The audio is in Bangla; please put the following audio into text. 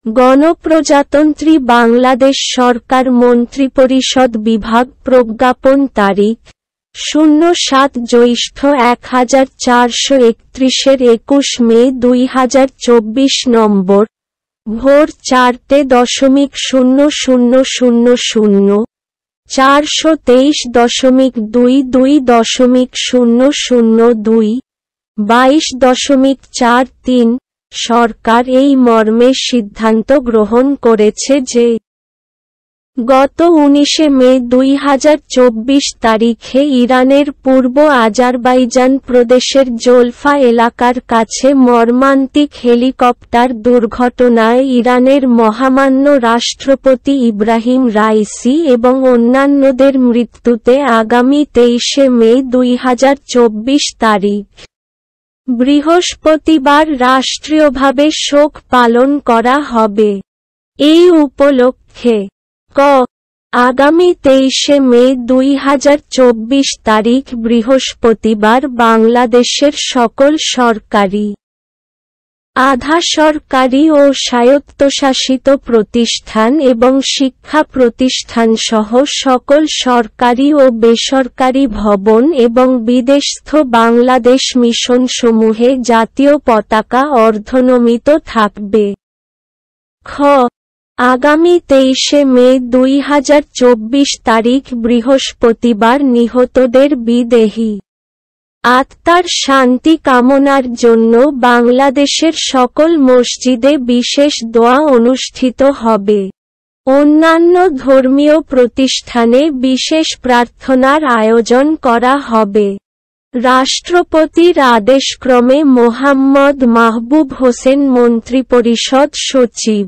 গণপ্রজাতন্ত্রী বাংলাদেশ সরকার মন্ত্রিপরিষদ বিভাগ প্রজ্ঞাপন তারিখ 07 জ্যৈষ্ঠ 1431 21 মে 2024 নম্বর ভোর 4:00:00 423.22.002 22.43 সরকার এই মর্মে সিদ্ধান্ত গ্রহণ করেছে যে গত 19 মে 2024 তারিখে ইরানের পূর্ব আজারবাইজান প্রদেশের জোলফা এলাকার কাছে মর্মান্তিক হেলিকপ্টার দুর্ঘটনায় ইরানের মহামান্য রাষ্ট্রপতি ইব্রাহিম রাইসি এবং অন্যান্যদের মৃত্যুতে আগামী 23 মে 2024 তারিখ বৃহস্পতিবার রাষ্ট্রীয়ভাবে শোক পালন করা হবে। এই উপলক্ষে আগামী 23 মে 2024 তারিখ বৃহস্পতিবার বাংলাদেশের সকল সরকারি, আধা সরকারি ও স্বায়ত্তশাসিত প্রতিষ্ঠান এবং শিক্ষা প্রতিষ্ঠানসহ সকল সরকারি ও বেসরকারি ভবন এবং বিদেশস্থ বাংলাদেশ মিশনসমূহে জাতীয় পতাকা অর্ধনমিত থাকবে। আগামী 23 মে 2024 তারিখ বৃহস্পতিবার নিহতদের বিদেহী আত্মার শান্তি কামনার জন্য বাংলাদেশের সকল মসজিদে বিশেষ দোয়া অনুষ্ঠিত হবে। অন্যান্য ধর্মীয় প্রতিষ্ঠানে বিশেষ প্রার্থনার আয়োজন করা হবে। রাষ্ট্রপতির আদেশক্রমে মোহাম্মদ মাহবুব হোসেন মন্ত্রিপরিষদ সচিব।